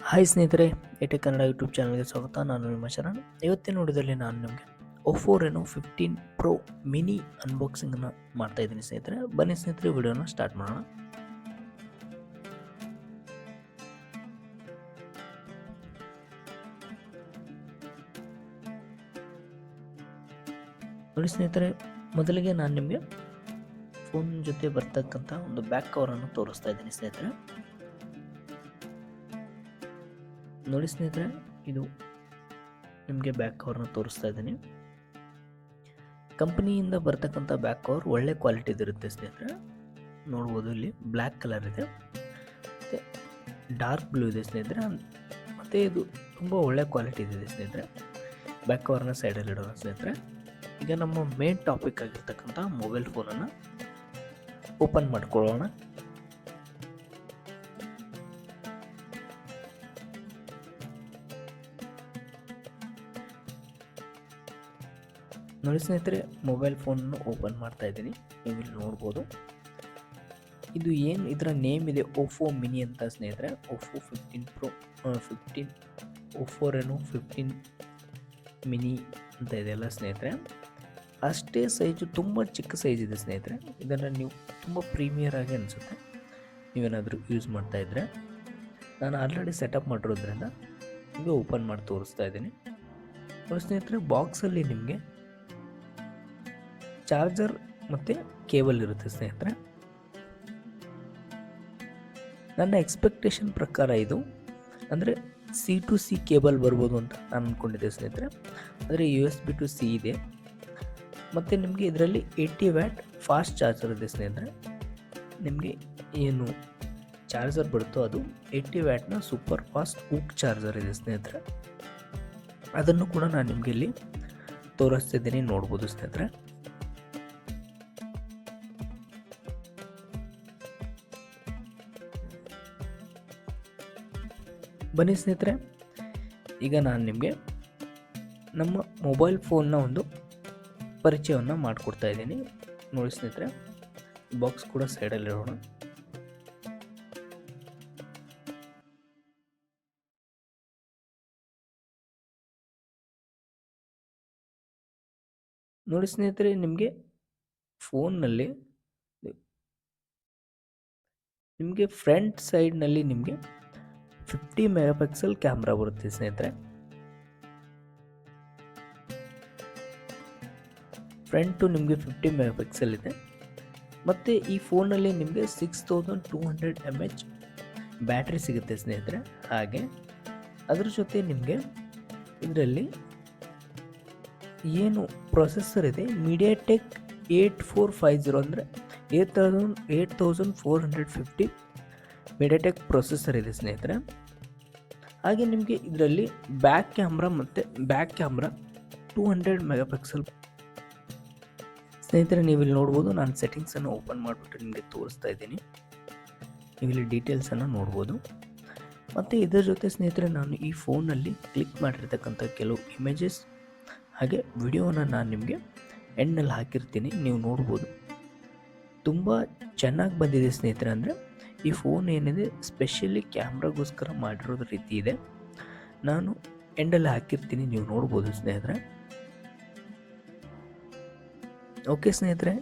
Hi ಸ್ನೇಹಿತರೆ, ಎಟೆಕ್ Kannada YouTube ಚಾನಲ್ಗೆ ಸ್ವಾಗತ. ನಾನು ನಿಮ್ಮ ಶರಣ್. ಇವತ್ತಿನ ನೋಡಿದಲ್ಲಿ ನಾನು ನಿಮಗೆ ಒಪ್ಪೋ ರೆನೋ 15 ಪ್ರೋ ಮಿನಿ ಅನ್ಬಾಕ್ಸಿಂಗನ್ನು ಮಾಡ್ತಾ ಇದ್ದೀನಿ ಸ್ನೇಹಿತರೆ. ಬನ್ನಿ ಸ್ನೇಹಿತರೆ, ವಿಡಿಯೋನ ಸ್ಟಾರ್ಟ್ ಮಾಡೋಣ. ನೋಡಿ ಸ್ನೇಹಿತರೆ, ಮೊದಲಿಗೆ ನಾನು ನಿಮಗೆ ಫೋನ್ ಜೊತೆ ಬರ್ತಕ್ಕಂಥ ಒಂದು ಬ್ಯಾಕ್ ಕವರನ್ನು ತೋರಿಸ್ತಾ ಇದ್ದೀನಿ ಸ್ನೇಹಿತರೆ. ನೋಡಿ ಸ್ನೇಹಿತರೆ, ಇದು ನಿಮಗೆ ಬ್ಯಾಕ್ ಕವರ್ನ ತೋರಿಸ್ತಾ ಇದ್ದೀನಿ. ಕಂಪನಿಯಿಂದ ಬರ್ತಕ್ಕಂಥ ಬ್ಯಾಕ್ ಕವರ್ ಒಳ್ಳೆ ಕ್ವಾಲಿಟಿದಿರುತ್ತೆ ಸ್ನೇಹಿತರೆ. ನೋಡ್ಬೋದು, ಇಲ್ಲಿ ಬ್ಲ್ಯಾಕ್ ಕಲರ್ ಇದೆ ಮತ್ತು ಡಾರ್ಕ್ ಬ್ಲೂ ಇದೆ ಸ್ನೇಹಿತರೆ. ಮತ್ತು ಇದು ತುಂಬ ಒಳ್ಳೆ ಕ್ವಾಲಿಟಿ ಇದೆ ಸ್ನೇಹಿತರೆ. ಬ್ಯಾಕ್ ಕವರ್ನ ಸೈಡಲ್ಲಿ ಇಡೋಣ ಸ್ನೇಹಿತರೆ. ಈಗ ನಮ್ಮ ಮೇನ್ ಟಾಪಿಕ್ ಆಗಿರ್ತಕ್ಕಂಥ ಮೊಬೈಲ್ ಫೋನನ್ನು ಓಪನ್ ಮಾಡ್ಕೊಳ್ಳೋಣ. ನೋಡಿ ಸ್ನೇಹಿತರೆ, ಮೊಬೈಲ್ ಫೋನನ್ನು ಓಪನ್ ಮಾಡ್ತಾ ಇದ್ದೀನಿ. ನೀವು ಇಲ್ಲಿ ನೋಡ್ಬೋದು, ಇದು ಏನು ಇದರ ನೇಮ್ ಇದೆ, ಒಪ್ಪೋ ಮಿನಿ ಅಂತ ಸ್ನೇಹಿತರೆ. Oppo 15 pro 15 Oppo Reno 15 mini ಅಂತ ಇದೆಯಲ್ಲ ಸ್ನೇಹಿತರೆ. ಅಷ್ಟೇ ಸೈಜು, ತುಂಬ ಚಿಕ್ಕ ಸೈಜ್ ಇದೆ ಸ್ನೇಹಿತರೆ. ಇದನ್ನು ನೀವು ತುಂಬ ಪ್ರೀಮಿಯರ್ ಆಗಿ ಅನಿಸುತ್ತೆ ನೀವೇನಾದರೂ ಯೂಸ್ ಮಾಡ್ತಾ ಇದ್ದರೆ. ನಾನು ಆಲ್ರೆಡಿ ಸೆಟಪ್ ಮಾಡಿರೋದ್ರಿಂದ ಈಗ ಓಪನ್ ಮಾಡಿ ತೋರಿಸ್ತಾ ಇದ್ದೀನಿ. ಸ್ನೇಹಿತರೆ, ಬಾಕ್ಸಲ್ಲಿ ನಿಮಗೆ ಚಾರ್ಜರ್ ಮತ್ತು ಕೇಬಲ್ ಇರುತ್ತೆ ಸ್ನೇಹಿತರೆ. ನನ್ನ ಎಕ್ಸ್ಪೆಕ್ಟೇಷನ್ ಪ್ರಕಾರ ಇದು ಅಂದರೆ C-to-C ಕೇಬಲ್ ಬರ್ಬೋದು ಅಂತ ನಾನು ಅಂದ್ಕೊಂಡಿದ್ದೆ ಸ್ನೇಹಿತರೆ. ಆದರೆ USB to C ಇದೆ ಮತ್ತು ನಿಮಗೆ ಇದರಲ್ಲಿ 80 ವ್ಯಾಟ್ ಫಾಸ್ಟ್ ಚಾರ್ಜರ್ ಇದೆ ಸ್ನೇಹಿತರೆ. ನಿಮಗೆ ಏನು ಚಾರ್ಜರ್ ಬರುತ್ತೋ ಅದು 80 ವ್ಯಾಟ್ನ ಸೂಪರ್ ಫಾಸ್ಟ್ ಊಕ್ ಚಾರ್ಜರ್ ಇದೆ ಸ್ನೇಹಿತರೆ. ಅದನ್ನು ಕೂಡ ನಾನು ನಿಮಗೆ ಇಲ್ಲಿ ತೋರಿಸ್ತಿದ್ದೀನಿ, ನೋಡ್ಬೋದು ಸ್ನೇಹಿತರೆ. ಬನ್ನಿ ಸ್ನೇಹಿತರೆ, ಈಗ ನಾನು ನಿಮಗೆ ನಮ್ಮ ಮೊಬೈಲ್ ಫೋನ್ನ ಒಂದು ಪರಿಚಯವನ್ನು ಮಾಡಿಕೊಡ್ತಾ ಇದ್ದೀನಿ. ನೋಡಿ ಸ್ನೇಹಿತರೆ, ಬಾಕ್ಸ್ ಕೂಡ ಸೈಡಲ್ಲಿ ಇರೋಣ. ನೋಡಿ ಸ್ನೇಹಿತರೆ, ನಿಮಗೆ ಫೋನ್ನಲ್ಲಿ ನಿಮಗೆ ಫ್ರಂಟ್ ಸೈಡ್ನಲ್ಲಿ ನಿಮಗೆ 50 ಮೆಗಾಪಿಕ್ಸೆಲ್ ಕ್ಯಾಮ್ರಾ ಬರುತ್ತೆ ಸ್ನೇಹಿತರೆ. ಫ್ರಂಟು ನಿಮಗೆ 50 ಮೆಗಾಪಿಕ್ಸೆಲ್ ಇದೆ. ಮತ್ತು ಈ ಫೋನಲ್ಲಿ ನಿಮಗೆ 6200 mAh ಬ್ಯಾಟ್ರಿ ಸಿಗುತ್ತೆ ಸ್ನೇಹಿತರೆ. ಹಾಗೆ ಅದ್ರ ಜೊತೆ ನಿಮಗೆ ಇದರಲ್ಲಿ ಏನು ಪ್ರೊಸೆಸರ್ ಇದೆ, ಮೀಡಿಯಾಟೆಕ್ 8450 ಅಂದರೆ 8450 ಮೀಡಿಯಾಟೆಕ್ ಪ್ರೊಸೆಸರ್ ಇದೆ ಸ್ನೇಹಿತರೆ. ಹಾಗೆ ನಿಮಗೆ ಇದರಲ್ಲಿ ಬ್ಯಾಕ್ ಕ್ಯಾಮ್ರಾ 200 ಮೆಗಾಪಿಕ್ಸೆಲ್ ಸ್ನೇಹಿತರೆ. ನೀವು ಇಲ್ಲಿ ನೋಡ್ಬೋದು, ನಾನು ಸೆಟ್ಟಿಂಗ್ಸನ್ನು ಓಪನ್ ಮಾಡಿಬಿಟ್ಟು ನಿಮಗೆ ತೋರಿಸ್ತಾ ಇದ್ದೀನಿ. ನೀವು ಇಲ್ಲಿ ಡೀಟೇಲ್ಸನ್ನು ನೋಡ್ಬೋದು. ಮತ್ತು ಇದರ ಜೊತೆ ಸ್ನೇಹಿತರೆ, ನಾನು ಈ ಫೋನಲ್ಲಿ ಕ್ಲಿಕ್ ಮಾಡಿರ್ತಕ್ಕಂಥ ಕೆಲವು ಇಮೇಜಸ್ ಹಾಗೆ ವಿಡಿಯೋನ ನಾನು ನಿಮಗೆ ಎಂಡ್ನಲ್ಲಿ ಹಾಕಿರ್ತೀನಿ, ನೀವು ನೋಡ್ಬೋದು. ತುಂಬ ಚೆನ್ನಾಗಿ ಬಂದಿದೆ ಸ್ನೇಹಿತರೆ. ಅಂದರೆ ಈ ಫೋನ್ ಏನಿದೆ ಸ್ಪೆಷಲಿ ಕ್ಯಾಮ್ರಾಗೋಸ್ಕರ ಮಾಡಿರೋದು ರೀತಿ ಇದೆ. ನಾನು ಎಂಡಲ್ಲಿ ಹಾಕಿರ್ತೀನಿ, ನೀವು ನೋಡ್ಬೋದು ಸ್ನೇಹಿತರೆ. ಓಕೆ ಸ್ನೇಹಿತರೆ,